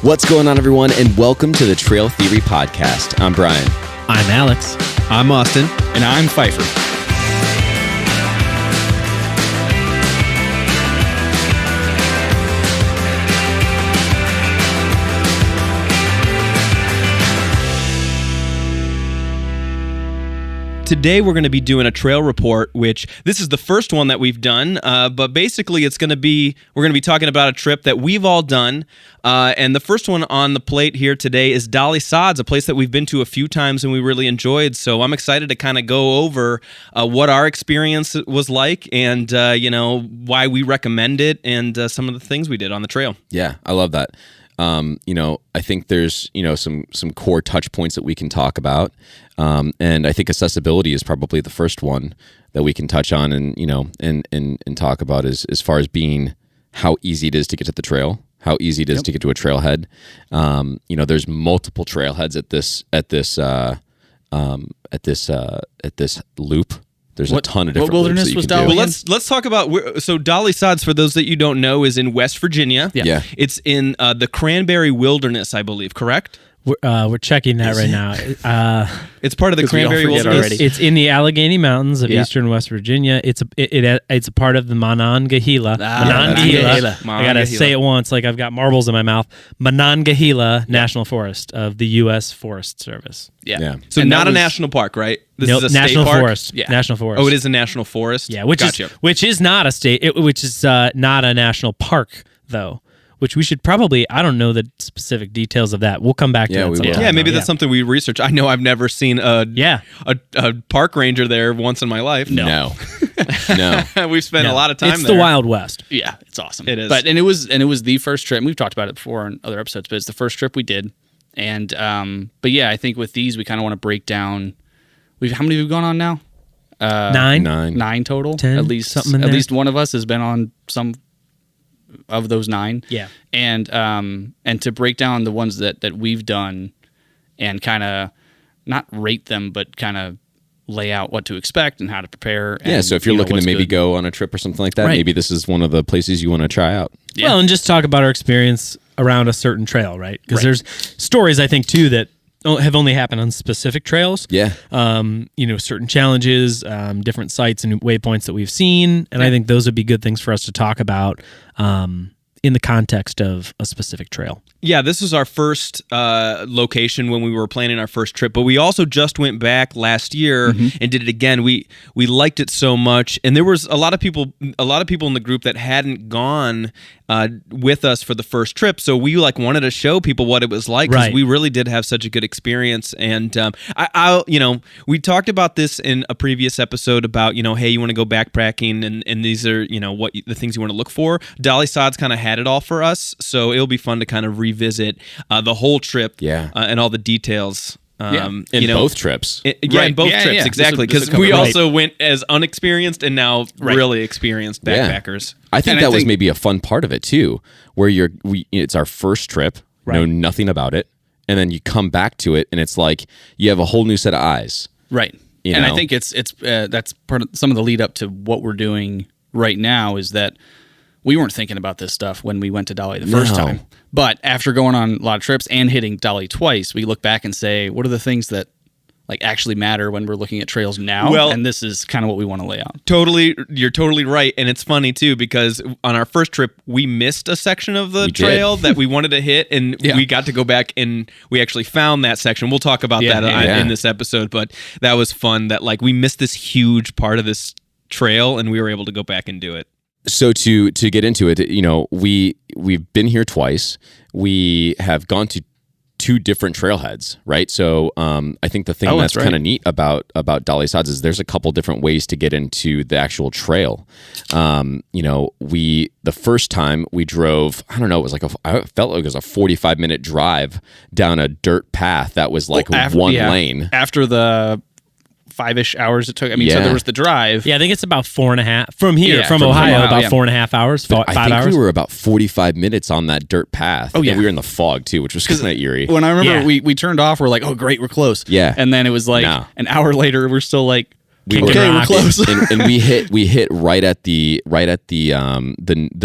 What's going on, everyone, and welcome to the Trail Theory Podcast. I'm Brian. I'm Alex. I'm Austin. And I'm Pfeiffer. Today we're going to be doing a trail report, which this is the first one that we've done, but basically we're going to be talking about a trip that we've all done, and the first one on the plate here today is Dolly Sods, a place that we've been to a few times and we really enjoyed, so I'm excited to kind of go over what our experience was like and, why we recommend it and some of the things we did on the trail. Yeah, I love that. I think there's, some core touch points that we can talk about. And I think accessibility is probably the first one that we can touch on and talk about as far as being how easy it is to get to the trail, how easy it is to get to a trailhead. There's multiple trailheads at this loop. There's a ton of different wilderness was Dolly? Well, let's talk about so Dolly Sods, for those that you don't know, is in West Virginia. Yeah. It's in the Cranberry Wilderness, I believe, correct? We're checking that right now. It's part of the Cranberry Wilderness. Already. It's in the Allegheny Mountains of eastern West Virginia. It's a part of the Monongahela. Monongahela. I gotta say it once, like I've got marbles in my mouth. Monongahela National Forest of the U.S. Forest Service. Yeah. So not a national park, right? This is a national state park? forest. Yeah. National forest. Oh, it is a national forest. Yeah, which is not a state. Which is not a national park though. Which we should probably, I don't know the specific details of that. We'll come back to that sometime. Yeah, maybe that's something we research. I know I've never seen a park ranger there once in my life. No. We've spent a lot of time there. It's the Wild West. Yeah, it's awesome. It is. And it was the first trip. And we've talked about it before in other episodes, but it's the first trip we did. And I think with these we kind of want to break down. How many have we gone on now? 9 total. 10, at least something in at there. least one of us has been on some of those 9. Yeah. And to break down the ones that we've done and kind of not rate them, but kind of lay out what to expect and how to prepare. And, so if you're looking to maybe go on a trip or something like that, maybe this is one of the places you want to try out. Yeah. Well, and just talk about our experience around a certain trail, right? Because there's stories, I think, too, that have only happened on specific trails. Yeah. Certain challenges, different sites and waypoints that we've seen. And I think those would be good things for us to talk about in the context of a specific trail. Yeah, this is our first location when we were planning our first trip, but we also just went back last year and did it again. We liked it so much, and there was a lot of people in the group that hadn't gone with us for the first trip, so we wanted to show people what it was like because we really did have such a good experience. And we talked about this in a previous episode about hey, you want to go backpacking, and these are what the things you want to look for. Dolly Sods kind of had it all for us, so it'll be fun to kind of revisit the whole trip and all the details. In both trips. In both trips, exactly. Because we also went as unexperienced and now really experienced backpackers. I think that was maybe a fun part of it too, where it's our first trip, know nothing about it, and then you come back to it, and it's like you have a whole new set of eyes. Right. And I think it's that's part of some of the lead up to what we're doing right now is that we weren't thinking about this stuff when we went to Dolly the first time. But after going on a lot of trips and hitting Dolly twice, we look back and say, what are the things that actually matter when we're looking at trails now? Well, and this is kind of what we want to lay out. Totally, you're totally right. And it's funny too, because on our first trip, we missed a section of the trail that we wanted to hit, and we got to go back and we actually found that section. We'll talk about that in this episode, but that was fun that we missed this huge part of this trail and we were able to go back and do it. So to get into it, we've been here twice. We have gone to 2 different trailheads, right? So I think the thing that's kind of neat about Dolly Sods is there's a couple different ways to get into the actual trail. The first time we drove, I don't know, it was I felt like it was a 45-minute drive down a dirt path that was one lane. After the 5-ish hours it took. So there was the drive. Yeah, I think it's about 4.5 from here, from Ohio, about 4.5 hours, 5 hours. I think we were about 45 minutes on that dirt path. Oh, yeah. And we were in the fog, too, which was kind of eerie. When I remember we turned off, we're like, oh, great, we're close. Yeah. And then it was an hour later, we're still we're close. and we hit right at the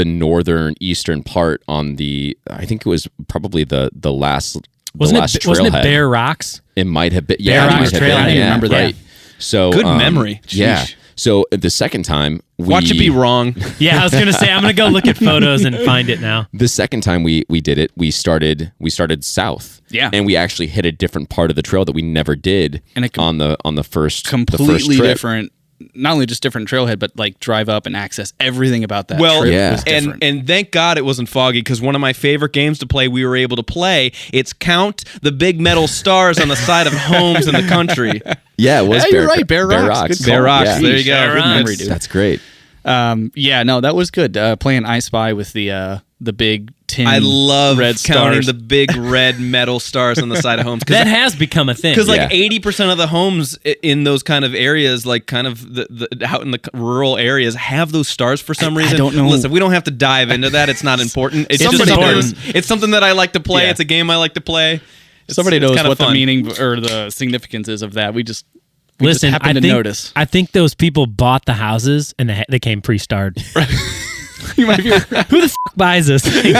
northern eastern part on the. I think it was probably the last. Wasn't trailhead. It Bear Rocks? It might have been. Bear Rocks Trailhead. I remember that. Right. So good memory. Yeah. So the second time watch it be wrong. Yeah, I was gonna say I'm gonna go look at photos and find it now. The second time we did it, we started south. Yeah. And we actually hit a different part of the trail that we never did on the first completely trip. different. Not only just different trailhead, but like drive up and access everything about that. Well, trip was different. and thank God it wasn't foggy, because one of my favorite games to play, we were able to play. It's count the big metal stars on the side of homes in the country. Yeah, it was. Yeah, you're right. Bear Rocks. Bear Rocks. Yeah. There you go. Good memory, dude. That's great. Yeah, no, that was good. Playing I Spy with the big tin. I love red counting stars. the big red metal stars on the side of homes. That has become a thing. Because like 80% of the homes in those kind of areas, like kind of the out in the rural areas, have those stars for some reason. I don't know. Listen, we don't have to dive into that. It's not important. It's Somebody just knows. it's something that I like to play. Yeah. It's a game I like to play. Somebody knows what fun. the meaning or the significance is of that. We just I happened to think, notice. I think those people bought the houses and they came pre-starred. You might be Who the f*** buys this thing?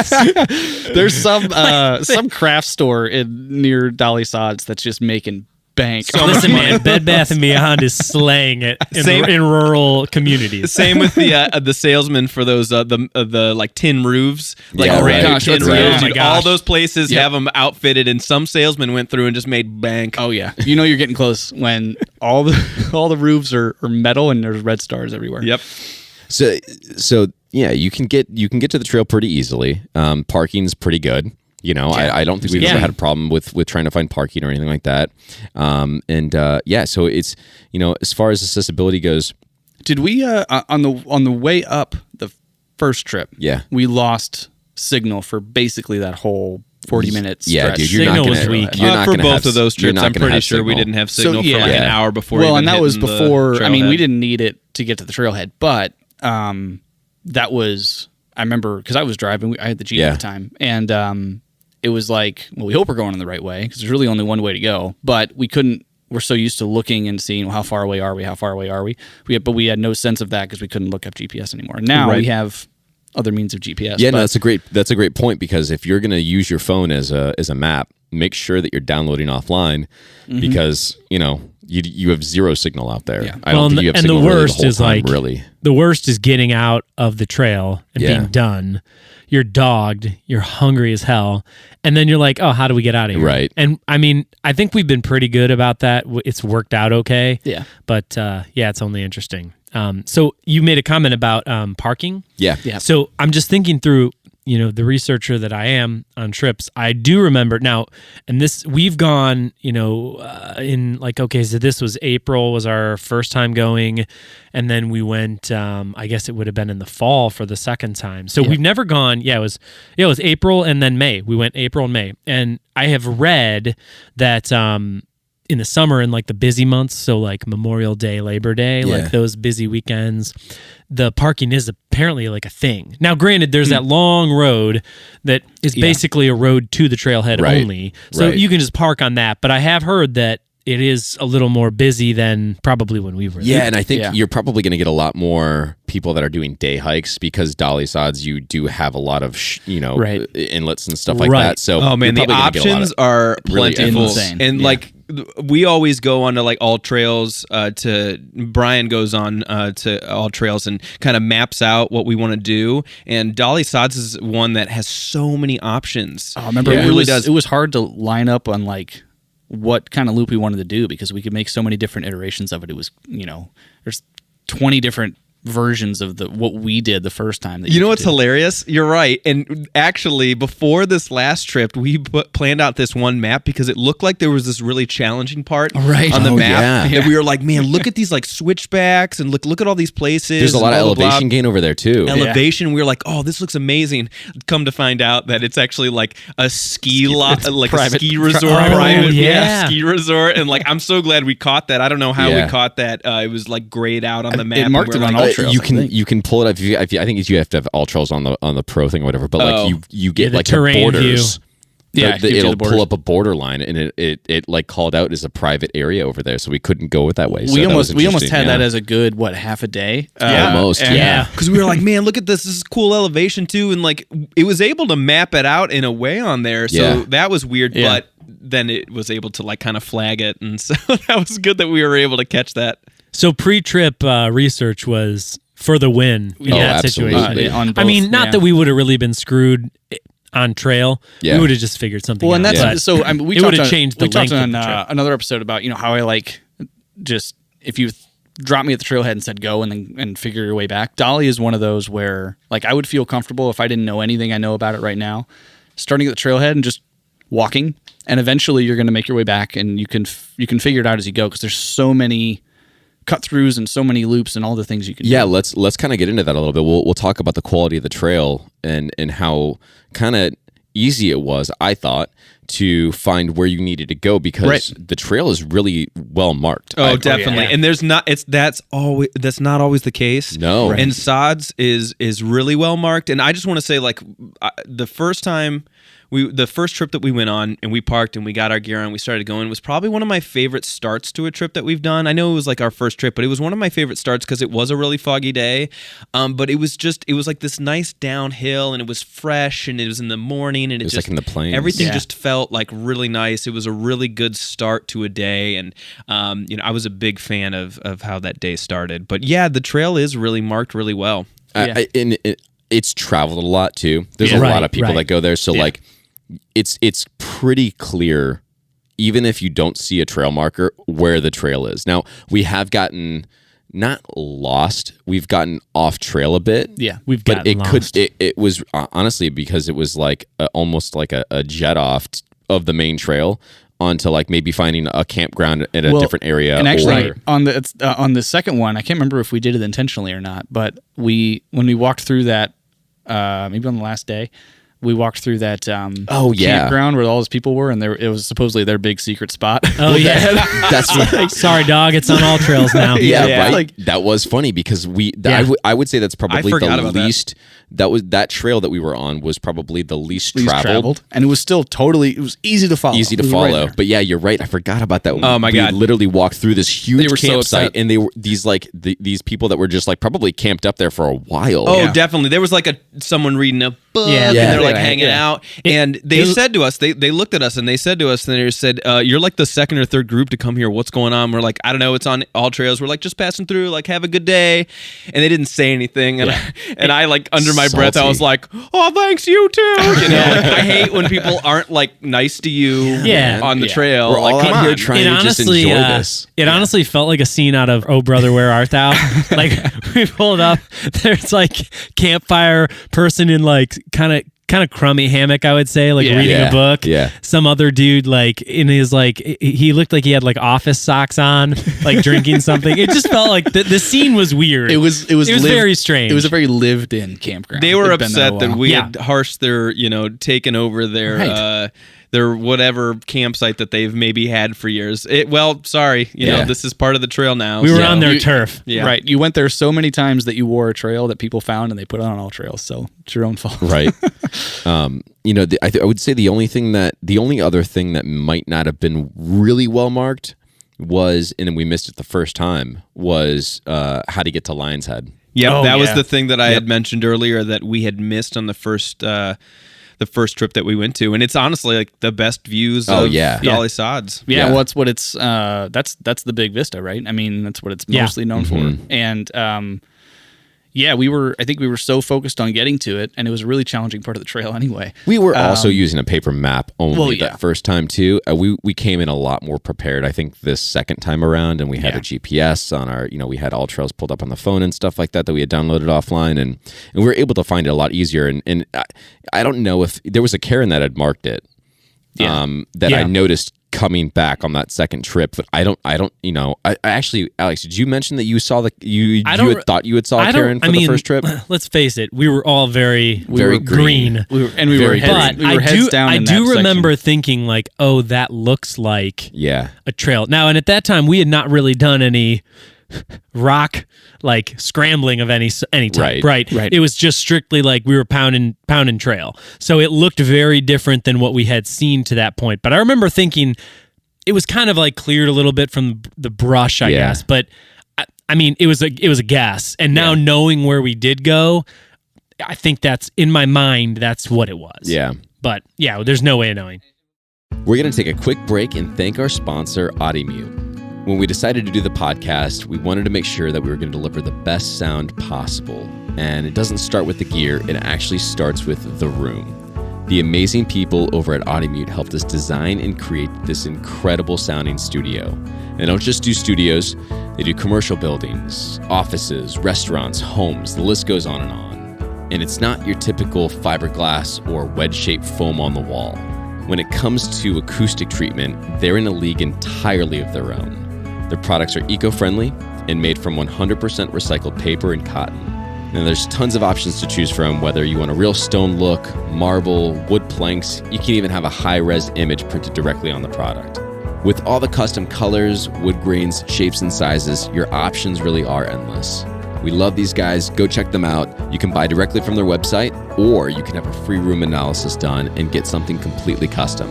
There's some craft store near Dolly Sods that's just making bank. Listen, man, Bed Bath & Beyond is slaying it in rural communities. Same with the salesman for those the like tin roofs, like Yeah, brand right. new tin That's right. roofs. Oh my Dude, all gosh. those places have them outfitted, and some salesman went through and just made bank. Oh yeah, you know you're getting close when all the roofs are metal and there's red stars everywhere. Yep. So yeah, you can get to the trail pretty easily. Parking's pretty good. You know, I don't think we've ever had a problem with trying to find parking or anything like that. So it's, you know, as far as accessibility goes. Did we on the way up the first trip? Yeah. We lost signal for basically that whole 40 minutes. Yeah, stretch. dude, you're not Signal gonna, was weak. You're not For gonna both have, of those you're trips, not I'm gonna pretty have sure we signal. didn't have signal for like yeah. an hour before. Well, even and that was hitting the before. I mean, we trailhead. didn't need it to get to the trailhead, but that was. I remember because I was driving. I had the Jeep at the time, and it was like, well, we hope we're going in the right way because there's really only one way to go. But we couldn't. We're so used to looking and seeing, well, how far away are we? How far away are we? But we had no sense of that because we couldn't look up GPS anymore. Now we have other means of GPS. Yeah, no, that's a great point, because if you're going to use your phone as a map, make sure that you're downloading offline, because you know you have zero signal out there. Yeah. I don't think you have signal the really worst the whole is time, like really. the worst is getting out of the trail and being done. You're dogged, you're hungry as hell, and then you're like, oh, how do we get out of here? Right. And I mean, I think we've been pretty good about that. It's worked out okay. Yeah. But it's only interesting. So you made a comment about parking. Yeah. So I'm just thinking through, you know, the researcher that I am on trips. I do remember now, and we've gone, you know, in like, okay, so this was April was our first time going, and then we went, I guess it would have been in the fall for the second time. So we've never gone. Yeah, it was April and then May. We went April and May, and I have read that in the summer, in like the busy months, so like Memorial Day, Labor Day, like those busy weekends, the parking is apparently like a thing. Now, granted, there's that long road that is basically a road to the trailhead only, so you can just park on that. But I have heard that it is a little more busy than probably when we were there. Yeah, and I think you're probably going to get a lot more people that are doing day hikes, because Dolly Sods, you do have a lot of inlets and stuff like that. So oh man, the options are plentiful, insane. and like we always go on to like All Trails. Brian goes on to All Trails and kind of maps out what we want to do. And Dolly Sods is one that has so many options. I remember it really does. It was hard to line up on like what kind of loop we wanted to do because we could make so many different iterations of it. It was, you know, there's 20 different versions of what we did the first time. That you know what's hilarious? You're right. And actually, before this last trip, we planned out this one map because it looked like there was this really challenging part on the map. Yeah. And we were like, man, look at these like switchbacks and look at all these places. There's a lot of elevation gain over there too. Elevation. We were like, oh, this looks amazing. Come to find out that it's actually like a ski lot, like private, a ski resort. Ski resort. And like, I'm so glad we caught that. I don't know how we caught that. It was like grayed out on the map. It marked it on all trails. You can pull it up. I think you have to have All Trails on the Pro thing or whatever. But like you get the like the terrain borders. view. Yeah, it'll pull up a borderline, and it like called out as a private area over there, so we couldn't go it that way. We almost had that as a good half a day. Almost, yeah. Because we were like, man, look at this. This is cool elevation too, and like it was able to map it out in a way on there. So that was weird, but then it was able to like kind of flag it, and so that was good that we were able to catch that. So pre-trip research was for the win in that situation. I mean, not that we would have really been screwed on trail. We would have just figured something out. And that's so. I mean, we would have changed the length of the trip. Another episode about how I like just if you drop me at the trailhead and said go and figure your way back. Dolly is one of those where like I would feel comfortable if I didn't know anything I know about it right now, starting at the trailhead and just walking, and eventually you're going to make your way back, and you can figure it out as you go because there's so many cut throughs and so many loops and all the things you can do. Let's kind of get into that a little bit. We'll talk about the quality of the trail and how kind of easy it was, I thought, to find where you needed to go because the trail is really well marked. Oh, definitely. And that's not always the case. No. And Sods is really well marked. And I just want to say, like, the first trip that we went on and we parked and we got our gear on, we started going, was probably one of my favorite starts to a trip that we've done. I know it was like our first trip, but it was one of my favorite starts because it was a really foggy day. But it was like this nice downhill, and it was fresh, and it was in the morning, and it was just like in the plains. Everything just felt like really nice. It was a really good start to a day, and I was a big fan of how that day started. But yeah, the trail is really marked really well. It's traveled a lot too. There's a lot of people that go there, so like. It's pretty clear, even if you don't see a trail marker, where the trail is. Now, we have gotten not lost, we've gotten off trail a bit. Yeah, we've gotten lost. It was honestly because it was like almost like a jet off of the main trail onto like maybe finding a campground in a different area. And actually, on the second one, I can't remember if we did it intentionally or not, but when we walked through that, maybe on the last day, we walked through that campground where all those people were, and it was supposedly their big secret spot. Oh yeah, that's right. Sorry, dog. It's on all trails now. Right. Like, that was funny because I would say that's probably the least. That trail that we were on was probably the least traveled, and it was still it was easy to follow. Right, but yeah, you're right. I forgot about that. Oh my God! We literally walked through this huge campsite, and they were these people that were just like probably camped up there for a while. Oh, definitely. There was like someone reading a book, and they're like hanging out, and they said to us, they looked at us and they said to us, and they said, "You're like the second or third group to come here. What's going on?" We're like, "I don't know. It's on all trails. We're like just passing through. Like, have a good day." And they didn't say anything, and I like under my breath, I was like, "Oh, thanks, you too." I hate when people aren't like nice to you on the trail. We're all out here trying to just enjoy this. It honestly felt like a scene out of Oh Brother, Where Art Thou? Like we pulled up, there's like campfire person in like kind of crummy hammock, I would say, like reading a book. Yeah. Some other dude like in his like he looked like he had like office socks on, like drinking something. It just felt like the scene was weird. It was very strange. It was a very lived in campground. They were upset that we had harshed their, taken over their whatever campsite that they've maybe had for years. This is part of the trail now. We were on their turf. Yeah. Right. You went there so many times that you wore a trail that people found and they put it on all trails. So it's your own fault. Right. I would say the only other thing that might not have been really well marked was, and we missed it the first time, was how to get to Lion's Head. Yeah, that was the thing that I had mentioned earlier that we had missed on the first trip that we went to, and it's honestly like the best views of Dolly Sods. Yeah, well, that's what it's that's the big vista, right? I mean, that's what it's mostly known for. And I think we were so focused on getting to it, and it was a really challenging part of the trail anyway. We were also using a paper map only that first time too. We came in a lot more prepared, I think, this second time around, and we had a GPS on our, we had all trails pulled up on the phone and stuff like that we had downloaded offline, and we were able to find it a lot easier. And I don't know if there was a Karen that had marked it I noticed coming back on that second trip, but I actually, Alex, did you mention that you saw you had thought you had saw Karen for the first trip? Let's face it, we were all very green. We were heads down. I do remember thinking like, oh, that looks like a trail. Now, and at that time, we had not really done any rock like scrambling of any type, right? Right. It was just strictly like we were pounding trail. So it looked very different than what we had seen to that point. But I remember thinking it was kind of like cleared a little bit from the brush, I guess. But I mean, it was a guess. And now knowing where we did go, I think that's in my mind. That's what it was. Yeah. But yeah, there's no way of knowing. We're going to take a quick break and thank our sponsor, Audimute. When we decided to do the podcast, we wanted to make sure that we were going to deliver the best sound possible. And it doesn't start with the gear, it actually starts with the room. The amazing people over at Audimute helped us design and create this incredible sounding studio. They don't just do studios, they do commercial buildings, offices, restaurants, homes, the list goes on and on. And it's not your typical fiberglass or wedge-shaped foam on the wall. When it comes to acoustic treatment, they're in a league entirely of their own. Their products are eco-friendly and made from 100% recycled paper and cotton. And there's tons of options to choose from, whether you want a real stone look, marble, wood planks, you can even have a high-res image printed directly on the product. With all the custom colors, wood grains, shapes, and sizes, your options really are endless. We love these guys. Go check them out. You can buy directly from their website, or you can have a free room analysis done and get something completely custom.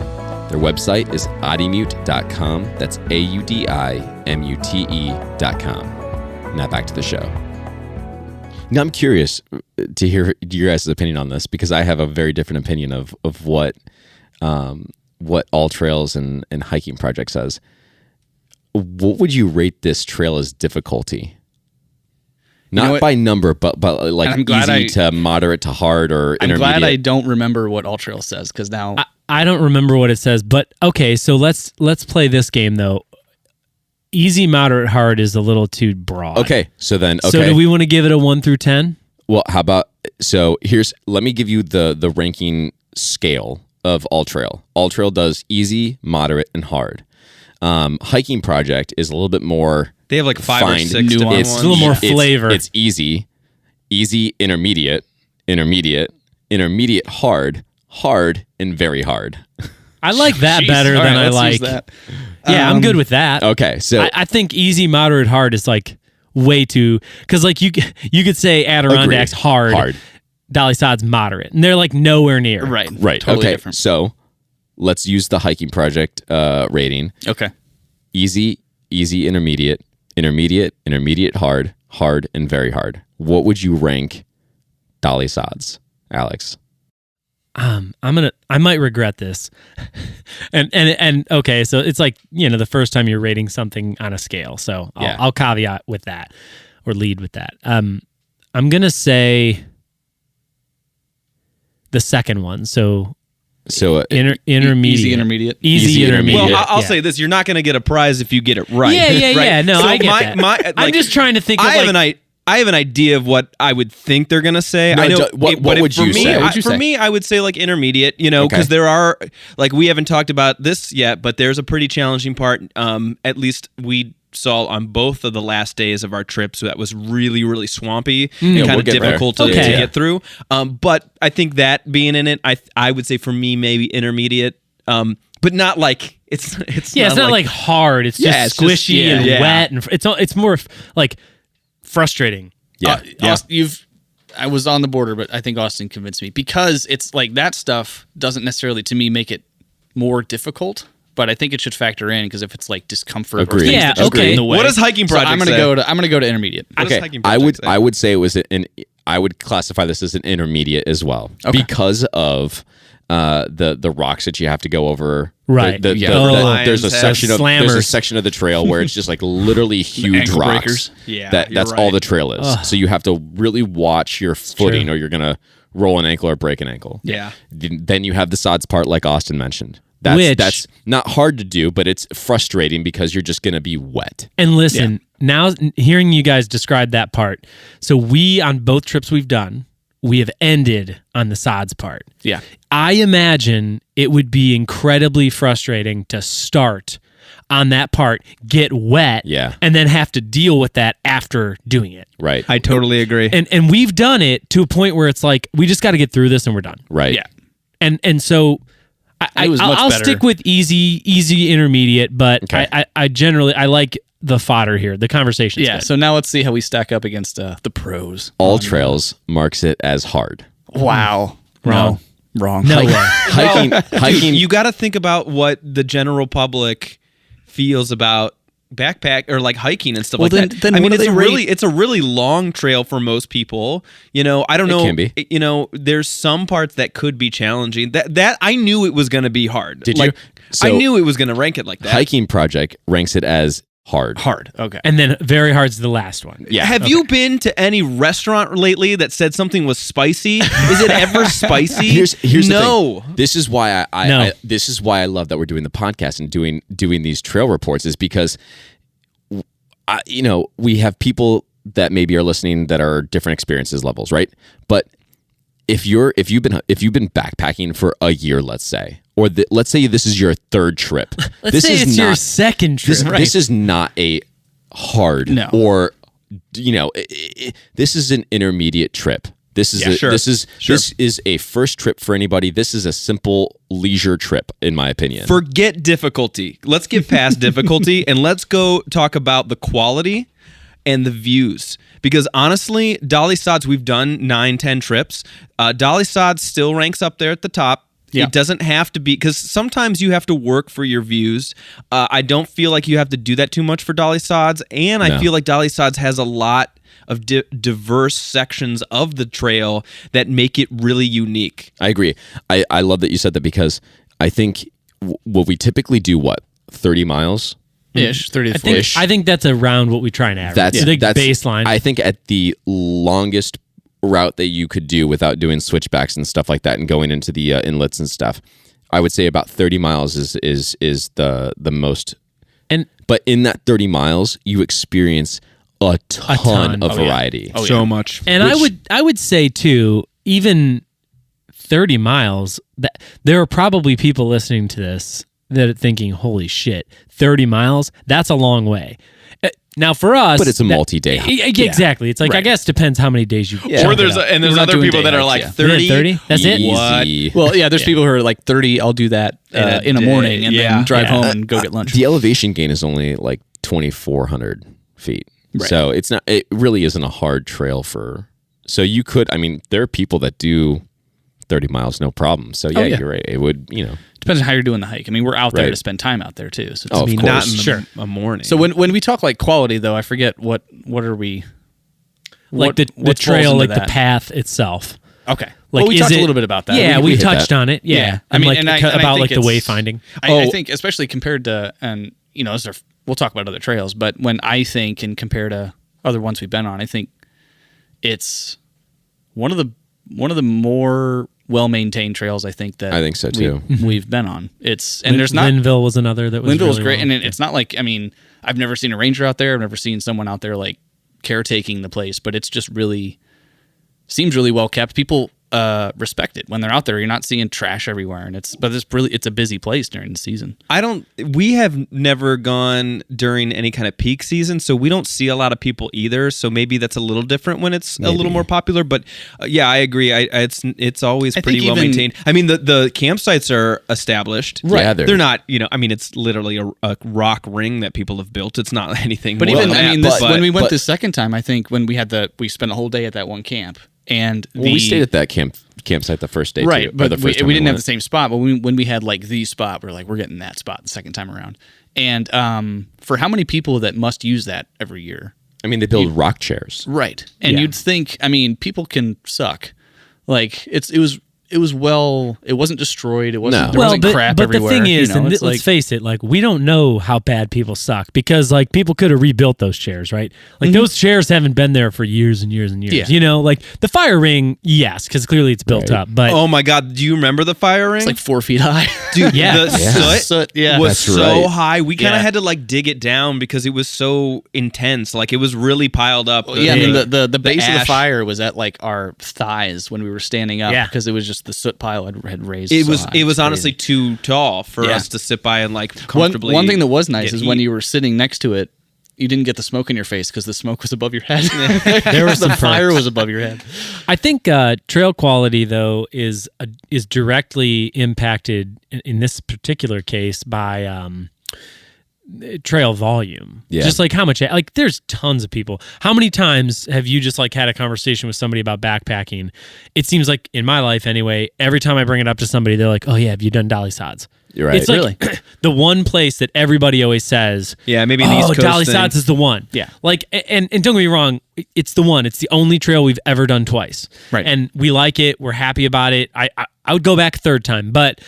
Their website is audimute.com. That's AUDIMUTE.com. Now back to the show. Now I'm curious to hear your guys' opinion on this, because I have a very different opinion of what All Trails and Hiking Project says. What would you rate this trail as difficulty? Not by number, but like easy to moderate to hard or intermediate. I'm glad I don't remember what All Trails says, because now I don't remember what it says. But okay, so let's play this game though. Easy, moderate, hard is a little too broad. Okay, so then So do we want to give it a 1 through 10? Well, how about let me give you the ranking scale of All Trail. All Trail does easy, moderate, and hard. Hiking Project is a little bit more. They have like 5 or 6 different ones. It's a little more flavor. It's easy, intermediate, hard, and very hard. I like that better than I like. That. Yeah, I'm good with that. Okay, so I think easy, moderate, hard is like way too, because like you could say Adirondacks hard, Dolly Sods moderate, and they're like nowhere near. Right. Totally different. So let's use the Hiking Project rating. Okay. Easy, intermediate, hard, and very hard. What would you rank Dolly Sods, Alex? I might regret this. and okay, so it's like, the first time you're rating something on a scale. So I'll caveat with that, or lead with that. I'm going to say the second one. So intermediate. Easy intermediate. Well, I'll say this: you're not going to get a prize if you get it right. Yeah. No, so I get that. I'm just trying to think of I have an idea of what I would think they're gonna say. No, I know. What would you say? For me, I would say like intermediate. Because there are we haven't talked about this yet, but there's a pretty challenging part. At least we saw on both of the last days of our trips that was really, really swampy and kind of difficult to get through. But I think that being in it, I would say for me maybe intermediate. But not like it's not like hard. It's just squishy and wet, and it's more like frustrating. I was on the border, but I think Austin convinced me, because it's like that stuff doesn't necessarily to me make it more difficult, but I think it should factor in, because if it's like discomfort or things that just get in the way. What does Hiking Project I'm gonna go to intermediate. Okay. I would say it was I would classify this as an intermediate as well, because of the rocks that you have to go over. Right. There's a section of the trail where it's just like literally huge rocks. Breakers. Yeah, that's all the trail is. So you have to really watch your footing, or you're gonna roll an ankle or break an ankle. Yeah. Then you have the sods part, like Austin mentioned. That's not hard to do, but it's frustrating because you're just gonna be wet. And listen, now hearing you guys describe that part, so we on both trips we've done, we have ended on the sods part. Yeah. I imagine it would be incredibly frustrating to start on that part, get wet, and then have to deal with that after doing it. Right. I totally agree. And we've done it to a point where it's like, we just got to get through this and we're done. Right. Yeah. And so I'll stick with easy intermediate, but I generally like the fodder here. The conversation. Yeah. Good. So now let's see how we stack up against the pros. All Trails marks it as hard. Wow. Wrong. No. Wrong. No way. Hiking. You got to think about what the general public feels about backpack or like hiking and stuff like that. Then it's a really long trail for most people. I don't know. It can be. There's some parts that could be challenging. That I knew it was going to be hard. Did you? I knew it was going to rank it like that. Hiking Project ranks it as hard. Hard. Okay. And then very hard's the last one. Yeah. Have you been to any restaurant lately that said something was spicy? Is it ever spicy? Here's no. the thing. This is why this is why I love that we're doing the podcast and doing these trail reports, is because we have people that maybe are listening that are different experiences levels, right? But if you've been backpacking for a year, let's say, or let's say this is your third trip. Let's say it's your second trip. This is not a hard or this is an intermediate trip. This is a first trip for anybody. This is a simple leisure trip, in my opinion. Forget difficulty. Let's get past difficulty and let's go talk about the quality and the views. Because honestly, Dolly Sods, we've done 9-10 trips. Dolly Sods still ranks up there at the top. Yeah. It doesn't have to be, because sometimes you have to work for your views. I don't feel like you have to do that too much for Dolly Sods, and I feel like Dolly Sods has a lot of diverse sections of the trail that make it really unique. I agree. I love that you said that, because I think what we typically do, 30 miles? Ish, 30 to 40. I think that's around what we try and average. That's baseline. I think at the longest route that you could do without doing switchbacks and stuff like that and going into the inlets and stuff, I would say about 30 miles is the most. But in that 30 miles, you experience a ton of variety. Yeah. So much. And I would say too, even 30 miles, that there are probably people listening to this that are thinking, holy shit, 30 miles, that's a long way. Now for us, but it's a multi-day. Exactly. It's like, I guess depends how many days you. Or there's other people that are like 30. 30. That's it. What? Well, yeah. There's people who are like 30. I'll do that in the morning and then drive home and go get lunch. The elevation gain is only like 2,400 feet, so it's not. It really isn't a hard trail for. So you could. I mean, there are people that do 30 miles no problem. So you're right. It would. Depends on how you're doing the hike. I mean, we're out there to spend time out there too. So of course. Not in the morning. So when we talk like quality, though, I forget what are we? Like the trail, like the path itself. Okay. Like, we talked a little bit about that. Yeah, we touched on it. Yeah. I mean, about like the wayfinding. I think especially compared to, and we'll talk about other trails, but when I think and compare to other ones we've been on, I think it's one of the more well-maintained trails I think so too. We've been on. There's not. Linville was another that was. Linville was really great, and it's not like, I mean, I've never seen a ranger out there. I've never seen someone out there like caretaking the place, but it's just really seems really well kept. People respect it when they're out there. You're not seeing trash everywhere, and it's a busy place during the season. We have never gone during any kind of peak season, so we don't see a lot of people either. So maybe that's a little different when it's a little more popular. But I agree. It's always pretty well maintained. I mean, the campsites are established. Right. Yeah, they're not. I mean, it's literally a rock ring that people have built. It's not anything. But even when we went the second time, I think when we spent a whole day at that one camp. And we stayed at that campsite the first day, right? Too, but we didn't have the same spot. But when we had like the spot, we're getting that spot the second time around. And for how many people that must use that every year? I mean, they build rock chairs, right? And you'd think, I mean, people can suck. Like it wasn't destroyed. It wasn't. There wasn't crap everywhere. But the thing is, let's face it, like we don't know how bad people suck, because like people could have rebuilt those chairs, right? Like those chairs haven't been there for years and years and years. Yeah. Like the fire ring, yes, because clearly it's built up. But oh my god, do you remember the fire ring? It's like 4 feet high, dude. Yeah, the soot was so high. We kind of had to like dig it down because it was so intense. Like it was really piled up. I mean the base of the fire was at like our thighs when we were standing up, because it was just the soot pile had raised. It was honestly too tall for us to sit by and like comfortably. One thing that was nice is when you were sitting next to it, you didn't get the smoke in your face because the smoke was above your head. There was the fire was above your head. I think trail quality though is directly impacted in this particular case by trail volume. Yeah. Just like how much, like there's tons of people. How many times have you just like had a conversation with somebody about backpacking? It seems like in my life anyway, every time I bring it up to somebody, they're like, oh yeah, have you done Dolly Sods? You're right. It's like the one place that everybody always says, maybe in the East Coast Dolly Sods is the one. Yeah. Like, and don't get me wrong, it's the one. It's the only trail we've ever done twice. Right. And we like it. We're happy about it. I would go back a third time, but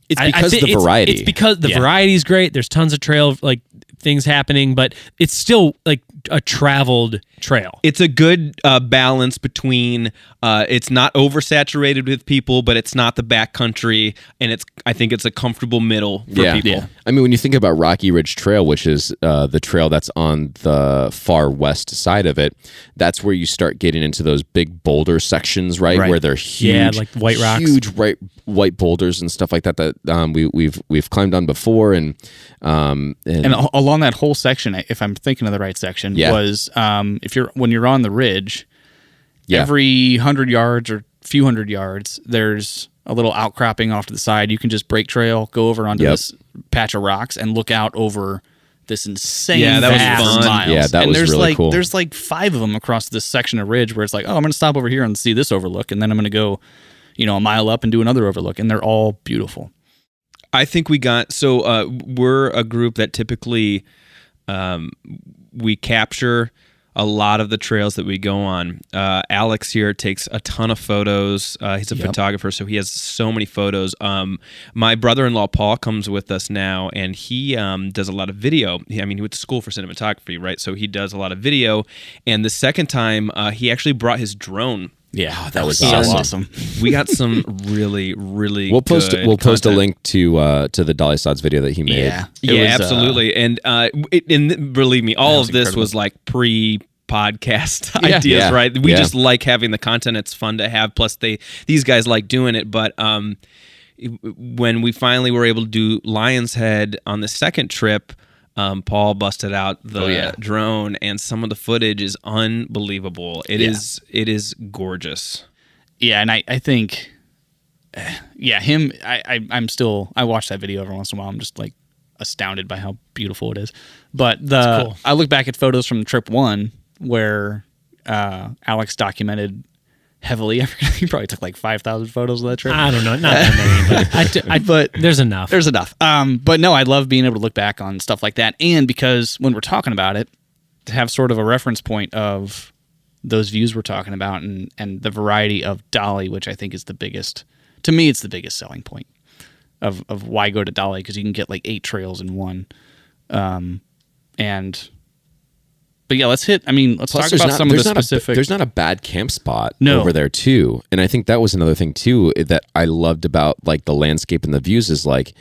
it's because of the variety. It's because the variety is great. There's tons of trail like things happening, but it's still like a traveled trail. It's a good balance between it's not oversaturated with people, but it's not the backcountry, and I think it's a comfortable middle for people. Yeah. I mean, when you think about Rocky Ridge Trail, which is the trail that's on the far west side of it, that's where you start getting into those big boulder sections, right? Where they're huge, like white rocks, huge white boulders and stuff like that we've climbed on before, and along that whole section, if I'm thinking of the right section, was when you're on the ridge, every 100 yards or few hundred yards, there's a little outcropping off to the side. You can just break trail, go over onto this patch of rocks, and look out over this insane that was fun. Miles. Yeah, that was really cool. There's like 5 of them across this section of ridge where it's like, oh, I'm going to stop over here and see this overlook, and then I'm going to go, a mile up and do another overlook, and they're all beautiful. I think we're a group that typically we capture a lot of the trails that we go on. Alex here takes a ton of photos. He's a photographer, so he has so many photos. My brother-in-law, Paul, comes with us now, and he does a lot of video. He went to school for cinematography, right? So he does a lot of video. And the second time, he actually brought his drone. Yeah, that was so awesome. We got some really, really. We'll post a link to the Dolly Sods video that he made. Yeah, absolutely. And believe me, all of this incredible. Was like pre-podcast ideas, right? We just like having the content. It's fun to have. Plus, these guys like doing it. But when we finally were able to do Lion's Head on the second trip, Paul busted out the drone, and some of the footage is unbelievable. It is gorgeous. Yeah, and I think, him. I watch that video every once in a while. I'm just like astounded by how beautiful it is. But cool. I look back at photos from trip 1 where Alex documented heavily. He probably took like 5,000 photos of that trip. I don't know, not that many, but there's enough. There's enough. But no, I love being able to look back on stuff like that, and because when we're talking about it, to have sort of a reference point of those views we're talking about, and the variety of Dolly, which I think is the biggest. To me, it's the biggest selling point of why go to Dolly, because you can get like 8 trails in one, But yeah, let's talk about some of the specific. There's not a bad camp spot over there too, and I think that was another thing too that I loved about like the landscape and the views is like,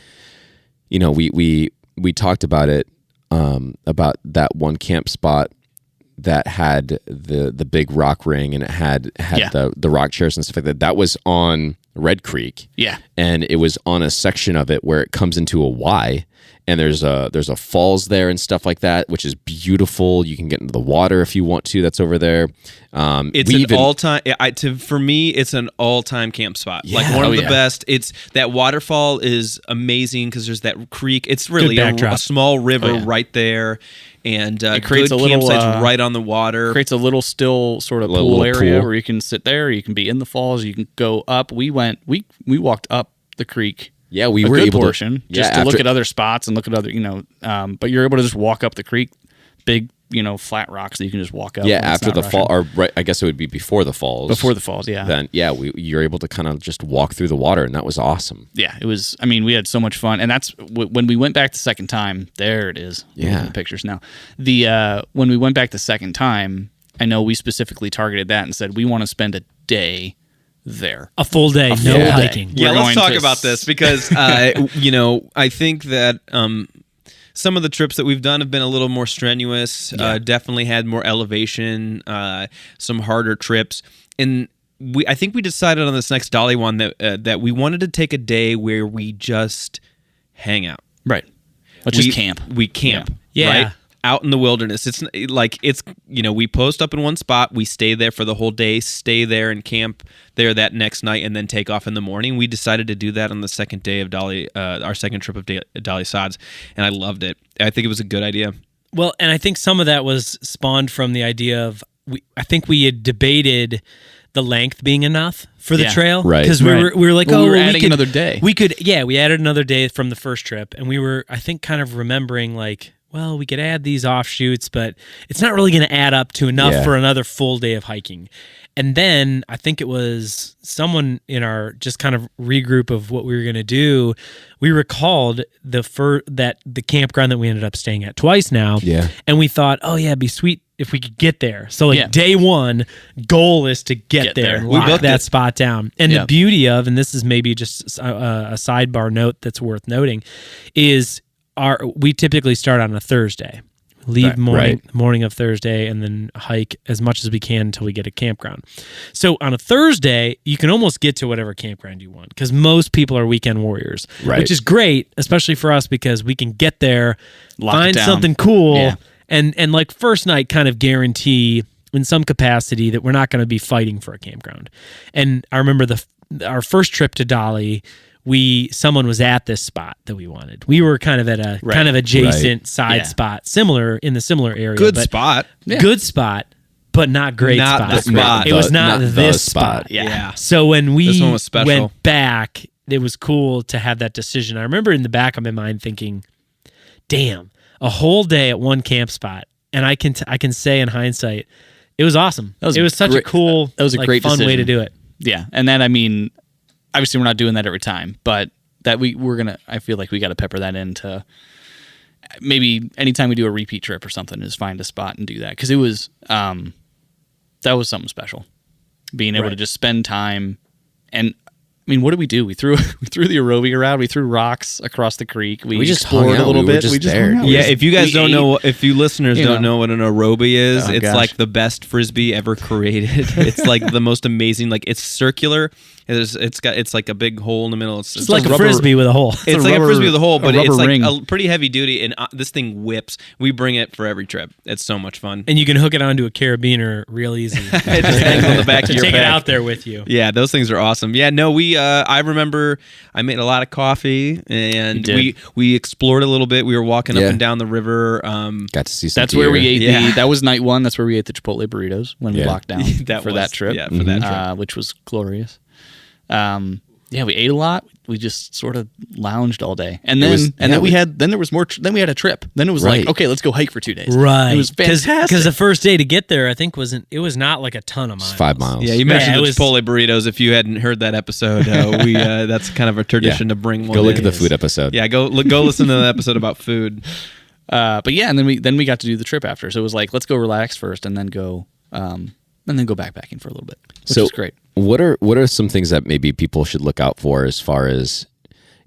we talked about it, about that one camp spot that had the big rock ring, and it had the rock chairs and stuff like that. That was on Red Creek, and it was on a section of it where it comes into a Y. And there's a falls there and stuff like that, which is beautiful. You can get into the water if you want to. That's over there. It's all-time. For me, it's an all-time camp spot. Yeah. Like one of the best. It's that waterfall is amazing because there's that creek. It's really a small river right there, and it creates a little campsites right on the water. Creates a little still sort of pool area where you can sit there. You can be in the falls. You can go up. We walked up the creek. Yeah, we were able to look at other spots and look at other, but you're able to just walk up the creek, big, flat rocks that you can just walk up. Yeah, after the fall, or I guess it would be before the falls. Before the falls, yeah. Then, you're able to kind of just walk through the water, and that was awesome. Yeah, it was. We had so much fun, and that's when we went back the second time. There it is. Yeah, the pictures now. When we went back the second time, I know we specifically targeted that and said we want to spend a day there, a full day, no hiking. Yeah, let's talk about this because I think that some of the trips that we've done have been a little more strenuous. Definitely had more elevation, some harder trips, and I think we decided on this next Dolly one that we wanted to take a day where we just hang out. Right. Let's just camp. We camp. Yeah. Right? Out in the wilderness. It's we post up in one spot, we stay there for the whole day, stay there and camp there that next night, and then take off in the morning. We decided to do that on the second day of Dolly, our second trip of Dolly Sods, and I loved it. I think it was a good idea. Well, and I think some of that was spawned from the idea of I think we had debated the length being enough for the trail, right? Because we were like, we were adding another day. We added another day from the first trip, and we were, I think, kind of remembering like, well, we could add these offshoots, but it's not really going to add up to enough for another full day of hiking. And then I think it was someone in our just kind of regroup of what we were going to do. We recalled that the campground that we ended up staying at twice now. Yeah. And we thought, oh yeah, it'd be sweet if we could get there. So day one goal is to get there and lock that spot down. And the beauty of, and this is maybe just a sidebar note that's worth noting, is we typically start on a Thursday. Leave morning of Thursday and then hike as much as we can until we get a campground. So on a Thursday, you can almost get to whatever campground you want because most people are weekend warriors, which is great, especially for us because we can get there, find something cool, and like first night kind of guarantee in some capacity that we're not going to be fighting for a campground. And I remember our first trip to Dolly, someone was at this spot that we wanted. We were kind of at a kind of adjacent side spot, in the similar area. Good spot, but not great spot. It was not this spot. Yeah. So when we this one was special. Went back, it was cool to have that decision. I remember in the back of my mind thinking, "Damn, a whole day at one camp spot," and I can say in hindsight, it was awesome. It was such a cool, great fun way to do it. Yeah, and that obviously we're not doing that every time, but that I feel like we got to pepper that into maybe anytime we do a repeat trip or something is find a spot and do that. Cause it was, that was something special being able to just spend time. And I mean, what did we do? We threw the aerobic around. We threw rocks across the creek. We just explored a little bit. We just there. Yeah, if you guys don't know, if you listeners don't know what an aerobie is, it's like the best Frisbee ever created. It's like the most amazing. Like it's circular. It's like a big hole in the middle. It's like a Frisbee with a hole. It's like a Frisbee with a hole, but it's like a pretty heavy duty, and this thing whips. We bring it for every trip. It's so much fun. And you can hook it onto a carabiner real easy. It just hangs on the back of your take pack. It out there with you. Yeah, those things are awesome. Yeah, no, I remember I made a lot of coffee, and we explored a little bit. We were walking up and down the river. Got to see some That's deer. where we ate that was night one. That's where we ate the Chipotle burritos when we locked down that trip. Yeah, for that trip. Which was glorious. We ate a lot. We just sort of lounged all day, and then we had a trip. Then it was like, okay, let's go hike for 2 days. Right, it was fantastic. Because the first day to get there, I think it was not like a ton of miles. It's 5 miles. Yeah, you mentioned the Chipotle burritos. If you hadn't heard that episode, that's kind of a tradition to bring one. Go look at the food episode. Yeah, go listen to the episode about food. But yeah, and then we got to do the trip after. So it was like, let's go relax first, and then go backpacking for a little bit, which is great. What are some things that maybe people should look out for as far as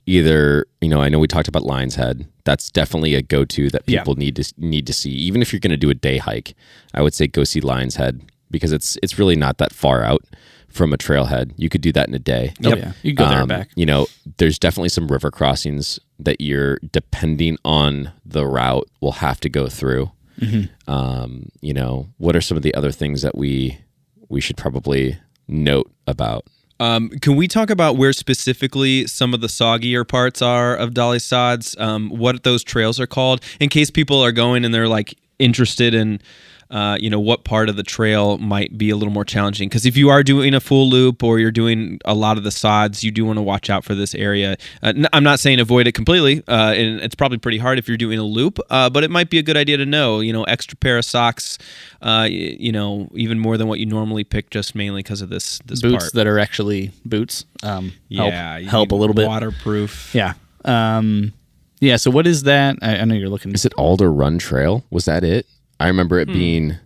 either, I know we talked about Lion's Head. That's definitely a go-to that people need to see. Even if you're going to do a day hike, I would say go see Lion's Head because it's really not that far out from a trailhead. You could do that in a day. Oh yeah, you can go there and back. There's definitely some river crossings that you're, depending on the route, will have to go through. Mm-hmm. What are some of the other things that we should probably note about? Can we talk about where specifically some of the soggier parts are of Dolly Sods? What those trails are called, in case people are going and they're like interested in, what part of the trail might be a little more challenging. Because if you are doing a full loop or you're doing a lot of the sods, you do want to watch out for this area. I'm not saying avoid it completely, and it's probably pretty hard if you're doing a loop, but it might be a good idea to know, extra pair of socks, even more than what you normally pick, just mainly because of this boots part. That are actually boots. Help a little bit. Waterproof. Yeah. So what is that? I know you're looking. Is it Alder Run Trail? Was that it? I remember it being,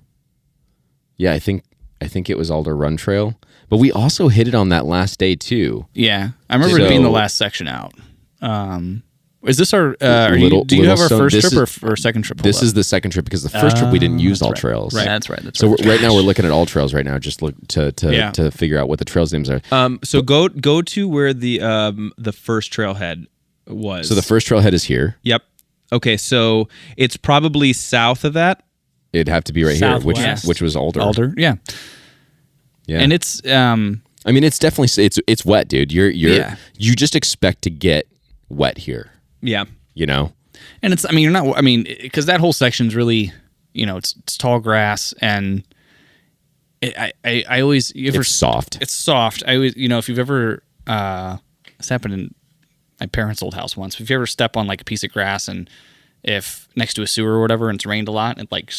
I think it was Alder Run Trail, but we also hit it on that last day too. Yeah, I remember it being the last section out. Is this our? Do you have our first trip or second trip? This is the second trip because the first trip we didn't use all trails. Right, that's right. So right now we're looking at all trails right now, just look to figure out what the trails names are. So go to where the first trailhead was. So the first trailhead is here. Yep. Okay, so it's probably south of that. It'd have to be right Southwest. here, which was Alder. Alder, yeah. And it's it's definitely it's wet, dude. You just expect to get wet here. Yeah. And it's, I mean, you're not, I mean, because that whole section's really, you know, it's tall grass, and I always, it's soft. It's soft. I always, you know, if you've ever, this happened in my parents' old house once. If you ever step on like a piece of grass, and if next to a sewer or whatever, and it's rained a lot, it like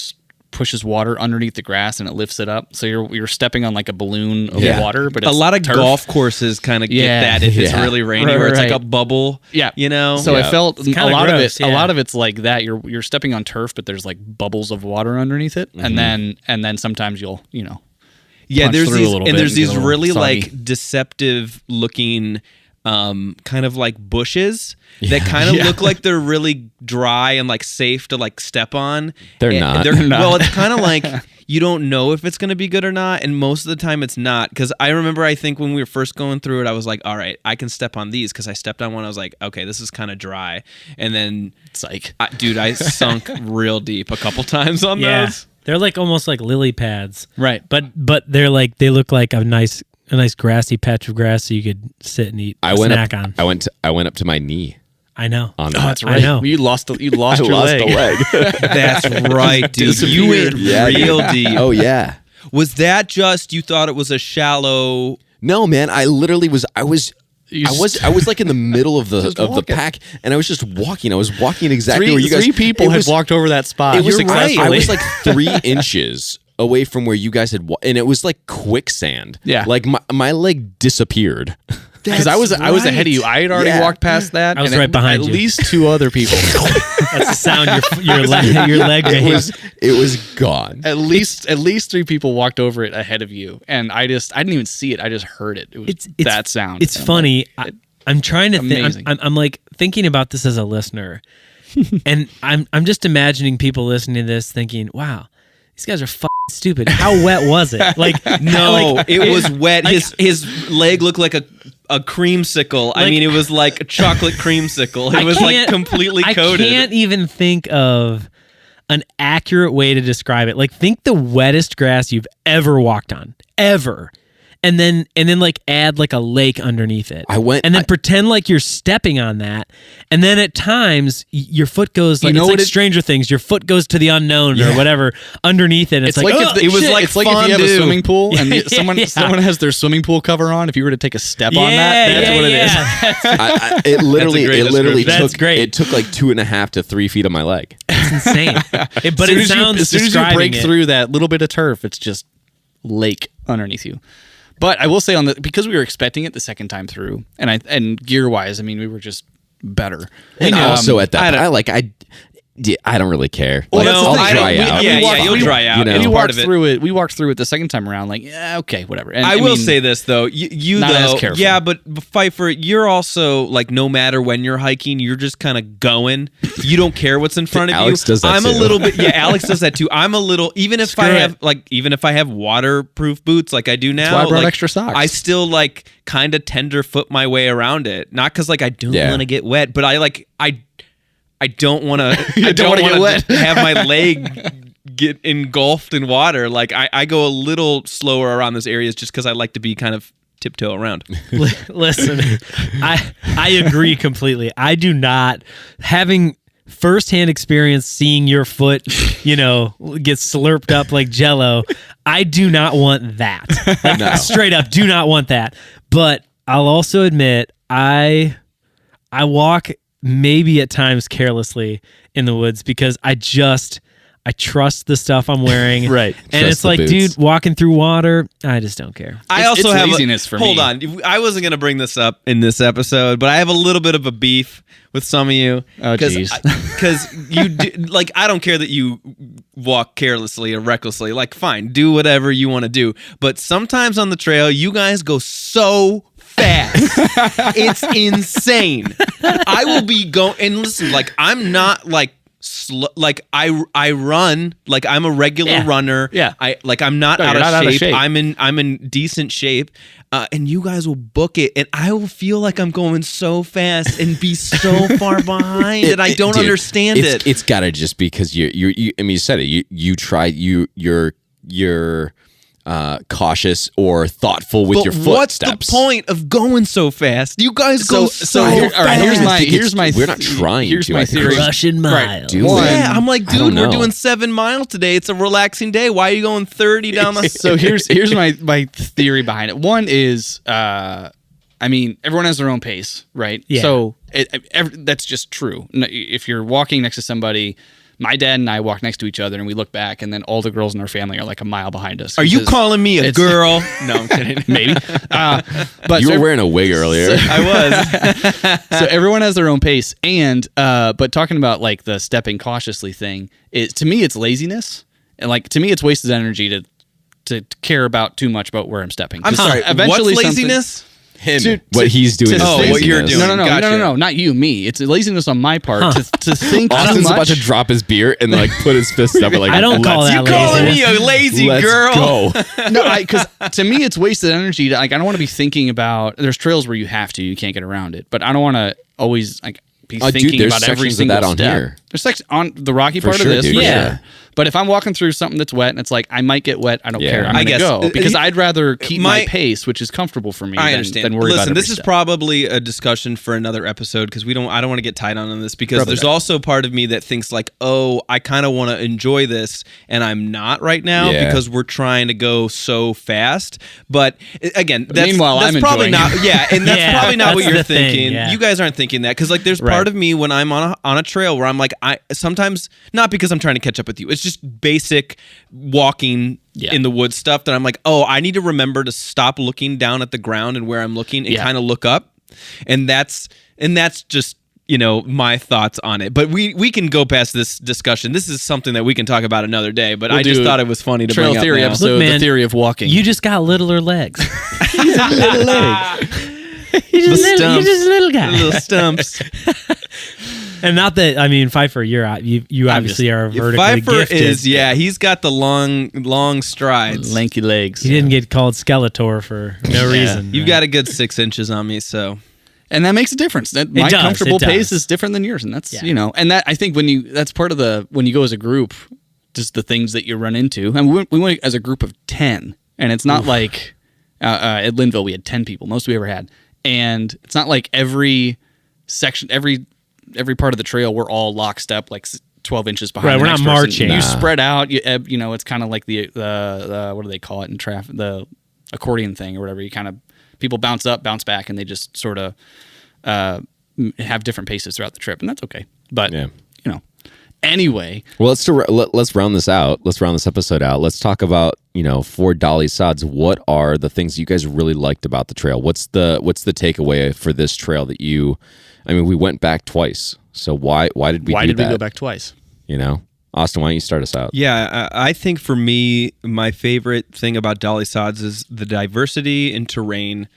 pushes water underneath the grass and it lifts it up. So you're stepping on like a balloon of water, but it's a lot of turf. Golf courses kind of get that if it's really rainy, where it's like a bubble. Yeah, you know. So I felt a lot gross, of it. A lot of it's like that. You're stepping on turf, but there's like bubbles of water underneath it, and then sometimes you'll, you know. Yeah, there's these really like deceptive looking kind of like bushes that kind of look like they're really dry and like safe to like step on. They're not. Well, it's kind of like you don't know if it's going to be good or not, and most of the time it's not. Because I remember, I think when we were first going through it, I was like, all right, I can step on these, because I stepped on one. I was like, okay, this is kind of dry, and then it's like, dude, I sunk real deep a couple times on those. They're like almost like lily pads, right? But they're like, they look like a nice grassy patch of grass so you could sit and eat snack on. I went up to my knee. I know. On that. That's right. I know. You lost your leg. The leg. That's right, dude. You went real deep. Oh yeah. Was that just, you thought it was a shallow? No, man. I literally was. I was like in the middle of the pack, and I was just walking. I was walking exactly where you guys. 3 people had walked over that spot. It was right. I was like 3 inches away from where you guys had, and it was like quicksand. Yeah, like my leg disappeared. Because I was ahead of you. I had already walked past that. I was right behind you. At least 2 other people. That's the sound your leg made. It was gone. At least 3 people walked over it ahead of you, and I didn't even see it. I just heard it. It was that sound. It's funny. I'm trying to think. I'm like thinking about this as a listener, and I'm just imagining people listening to this thinking, "Wow, these guys are stupid. How wet was it?" Like, no, it was wet. Like, his leg looked like a creamsicle. Like, I mean, it was like a chocolate creamsicle. It was like completely coated. I can't even think of an accurate way to describe it. Like, think the wettest grass you've ever walked on, ever. And then like add like a lake underneath it. Pretend like you're stepping on that. And then at times your foot goes like, it's like Stranger Things. Your foot goes to the unknown or whatever underneath it. And it's like it was like it's like if you have a swimming pool and someone has their swimming pool cover on. If you were to take a step on that, that's what it is. It literally that's great. It took like 2.5 to 3 feet of my leg. It's insane. But it sounds, as soon as you break through that little bit of turf, it's just lake underneath you. But I will say, because we were expecting it the second time through, and gear wise, I mean, we were just better. And also at that, I don't really care. Like, I'll dry out. You'll dry out. You know? And we walked through it the second time around, like, yeah, okay, whatever. And I will say this though, you though, yeah, but Pfeiffer, you're also like, no matter when you're hiking, you're just kind of going. You don't care what's in front of you. Alex does that I'm too. A little bit. Yeah, Alex does that too. I'm a little. Even if I have waterproof boots like I do now, that's why I brought extra socks. I still like kind of tenderfoot my way around it. Not because like I don't want to get wet, but I don't want to. I don't want to have my leg get engulfed in water. Like I go a little slower around those areas just because I like to be kind of tiptoe around. Listen, I agree completely. I do not, having firsthand experience seeing your foot, get slurped up like Jell-O. I do not want that. Like, no. Straight up, do not want that. But I'll also admit, I walk maybe at times carelessly in the woods because I trust the stuff I'm wearing. Right. And trust it's like, boots. Dude, walking through water, I just don't care. I also it's have laziness for me. Hold on. I wasn't going to bring this up in this episode, but I have a little bit of a beef with some of you. Oh, jeez. Because you do, like, I don't care that you walk carelessly or recklessly. Like, fine, do whatever you want to do. But sometimes on the trail, you guys go so fast. It's insane. I will be going, and listen, like, I'm not like, like I run like I'm a regular runner. Yeah, I'm not out of shape. I'm in decent shape, and you guys will book it, and I will feel like I'm going so fast and be so far behind, and I don't understand it. It's gotta just because you. I mean, you said it. You try. You're cautious or thoughtful with your footsteps. What's the point of going so fast? You guys go so fast. All right, here's my we're not trying here's to. my theory. Crushing miles. Yeah, I'm like, dude, we're doing 7 miles today. It's a relaxing day. Why are you going 30 down the? So here's my theory behind it. One is, everyone has their own pace, right? Yeah. So that's just true. If you're walking next to somebody. My dad and I walk next to each other and we look back, and then all the girls in our family are like a mile behind us. Are you calling me a girl? No, I'm kidding. Maybe. But you were wearing a wig earlier. I was. So everyone has their own pace. And but talking about like the stepping cautiously thing, to me it's laziness. And like to me it's wasted energy to care about too much about where I'm stepping. I'm sorry. Eventually what's laziness? What he's doing. What you're doing. No, not you, me. It's laziness on my part to think Austin's too much. about to drop his beer and like put his fist up. And, like, I don't call that lazy. You calling me a lazy girl? Go. No, because to me it's wasted energy. I don't want to be thinking about. There's trails where you can't get around it, but I don't want to always be thinking about every single of that step. On here. There's sections on the rocky For part sure, of this, dude, yeah. But if I'm walking through something that's wet and it's like I might get wet, I don't care. I'm gonna go because I'd rather keep my pace, which is comfortable for me. I understand. Than worry about every this step. is probably a discussion for another episode because I don't want to get tied on this because there's also part of me that thinks like, oh, I kind of want to enjoy this and I'm not right now because we're trying to go so fast. But again, that's probably not. Yeah, and that's probably not what you're thinking. You guys aren't thinking that because like there's part of me when I'm on a trail where I'm like I sometimes not because I'm trying to catch up with you. It's just basic walking in the woods stuff that I'm like, oh, I need to remember to stop looking down at the ground and where I'm looking and kind of look up. And that's just, my thoughts on it. But we can go past this discussion. This is something that we can talk about another day, but I just thought it was funny to bring up theory now. episode, look, man, the theory of walking. You just got littler legs. He's a little leg. You're just a little guy. Little stumps. And not that, Pfeiffer, you obviously are vertically Pfeiffer gifted. he's got the long strides. Lanky legs. He didn't get called Skeletor for no reason. You've got a good 6 inches on me, so. And that makes a difference. My comfortable pace is different than yours. And that's, and that I think that's part of when you go as a group, just the things that you run into. And we went as a group of 10. And it's not like at Linville we had 10 people, most we ever had. And it's not like every section, every part of the trail we're all lockstep like 12 inches behind. Right, we're not marching. You spread out. It's kind of like the what do they call it in traffic? The accordion thing or whatever. You kind of people bounce up, bounce back, and they just sort of have different paces throughout the trip, and that's okay. But anyway. Well, let's round this out. Let's round this episode out. Let's talk about for Dolly Sods. What are the things you guys really liked about the trail? What's the takeaway for this trail that you? We went back twice. So why did we go back twice? Austin, why don't you start us out? Yeah, I think for me, my favorite thing about Dolly Sods is the diversity in terrain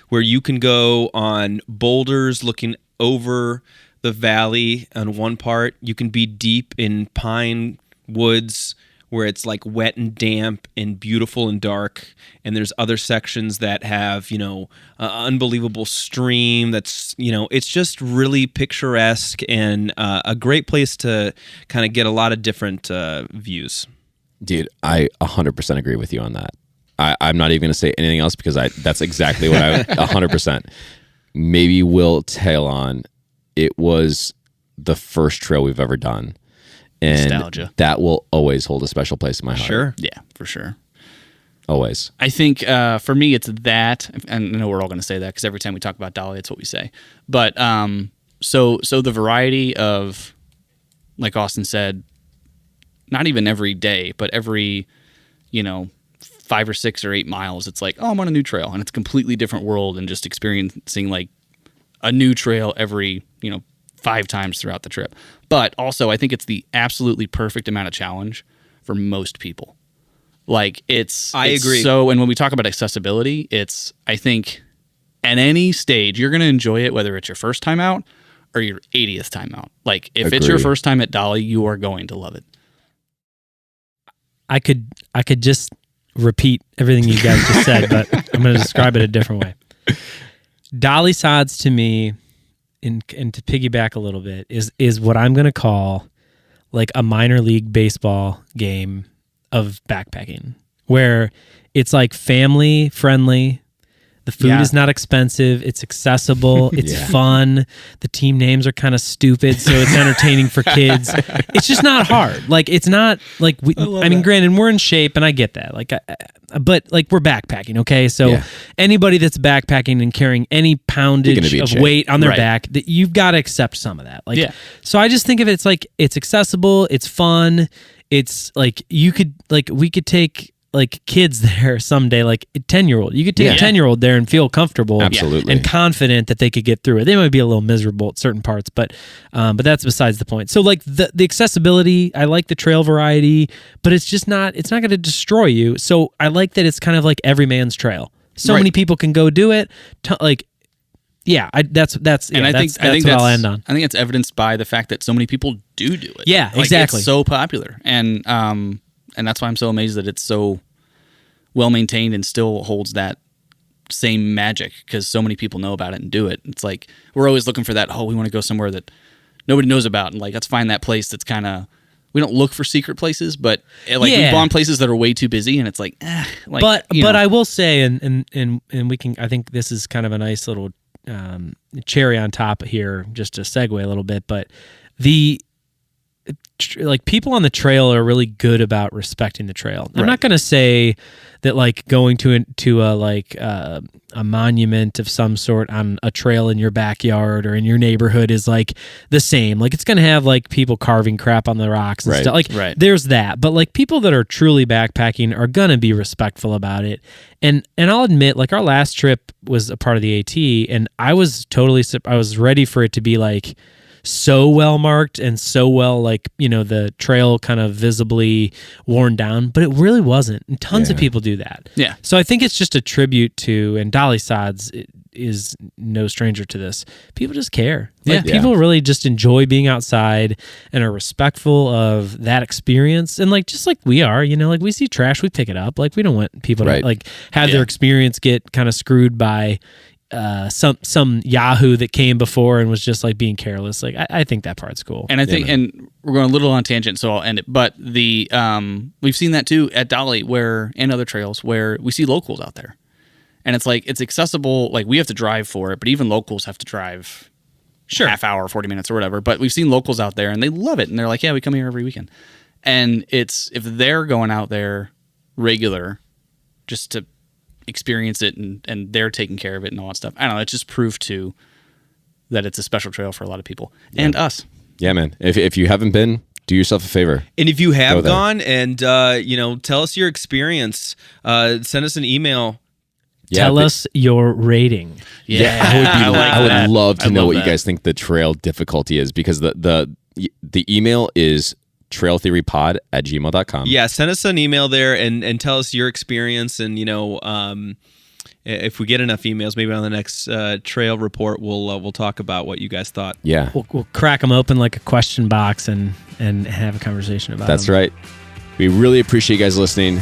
where you can go on boulders looking over the valley on one part. You can be deep in pine woods where it's like wet and damp and beautiful and dark, and there's other sections that have an unbelievable stream that's it's just really picturesque and a great place to kind of get a lot of different views. Dude, I 100% agree with you on that. I'm not even going to say anything else because that's exactly what I 100%. Maybe we'll tail on. It was the first trail we've ever done. And nostalgia. That will always hold a special place in my heart. Sure. Yeah, for sure. Always. I think for me it's that, and I know we're all going to say that because every time we talk about Dolly, it's what we say. But so the variety of, like Austin said, not even every day, but every 5 or 6 or 8 miles, it's like, oh, I'm on a new trail, and it's a completely different world, and just experiencing like a new trail every 5 times throughout the trip. But also, I think it's the absolutely perfect amount of challenge for most people. Like I agree. So, and when we talk about accessibility, I think at any stage, you're going to enjoy it, whether it's your first time out or your 80th time out. Like if it's your first time at Dolly, you are going to love it. I could just repeat everything you guys just said, but I'm going to describe it a different way. Dolly Sods to me, and to piggyback a little bit, is what I'm going to call like a minor league baseball game of backpacking. where it's like family friendly. The food is not expensive. It's accessible. It's fun. The team names are kind of stupid, so it's entertaining for kids. It's just not hard. Like, it's not like granted, we're in shape, and I get that. Like, but like, we're backpacking, okay? So anybody that's backpacking and carrying any poundage of weight on their back, that you've got to accept some of that. Like, so I just think of it, it's like, it's accessible. It's fun. It's like, we could take like kids there someday, like a 10-year-old. You could take a 10-year-old there and feel comfortable and confident that they could get through it. They might be a little miserable at certain parts, but that's besides the point. So like the accessibility, I like the trail variety, but it's not going to destroy you. So I like that it's kind of like every man's trail. So many people can go do it. I think what I'll end on. I think it's evidenced by the fact that so many people do it. Yeah, like, exactly. It's so popular. And that's why I'm so amazed that it's so well maintained and still holds that same magic, because so many people know about it and do it. It's like we're always looking for that, we want to go somewhere that nobody knows about, and like let's find that place that's kind of, we don't look for secret places, but we've gone places that are way too busy, and it's like, but I will say, and we can, I think this is kind of a nice little cherry on top here, just to segue a little bit, but like people on the trail are really good about respecting the trail. I'm not going to say that like going to a monument of some sort on a trail in your backyard or in your neighborhood is like the same. Like it's going to have like people carving crap on the rocks and stuff. Like there's that. But like people that are truly backpacking are going to be respectful about it. And I'll admit, like our last trip was a part of the AT, and I was ready for it to be like so well marked and so well, like, the trail kind of visibly worn down, but it really wasn't. And tons of people do that. Yeah. So I think it's just a tribute to, and Dolly Sods is no stranger to this. People just care. Like people really just enjoy being outside and are respectful of that experience. And like, just like we are, like we see trash, we pick it up. Like we don't want people to like have their experience get kind of screwed by some Yahoo that came before and was just like being careless. Like I think that part's cool. And I think, and we're going a little on tangent, so I'll end it. But we've seen that too at Dolly, and other trails where we see locals out there, and it's like it's accessible. Like we have to drive for it, but even locals have to drive half hour, 40 minutes, or whatever. But we've seen locals out there, and they love it, and they're like, "Yeah, we come here every weekend." And it's, if they're going out there regular, just to experience it, and they're taking care of it and all that stuff. I don't know. It's just proof too that it's a special trail for a lot of people and us. Yeah, man. If you haven't been, do yourself a favor. And if you have gone and, tell us your experience, send us an email. Tell us your rating. Yeah. I would love to know what you guys think the trail difficulty is, because the email is trailtheorypod@gmail.com. Yeah, send us an email there and tell us your experience. And, if we get enough emails, maybe on the next trail report, we'll talk about what you guys thought. Yeah. We'll crack them open like a question box and have a conversation about That's them. right. We really appreciate you guys listening.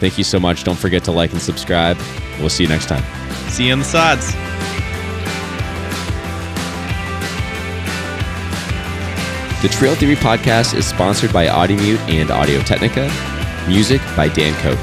Thank you so much. Don't forget to like and subscribe. We'll see you next time. See you on the sods. The Trail Theory Podcast is sponsored by Audimute and Audio Technica. Music by Dan Koch.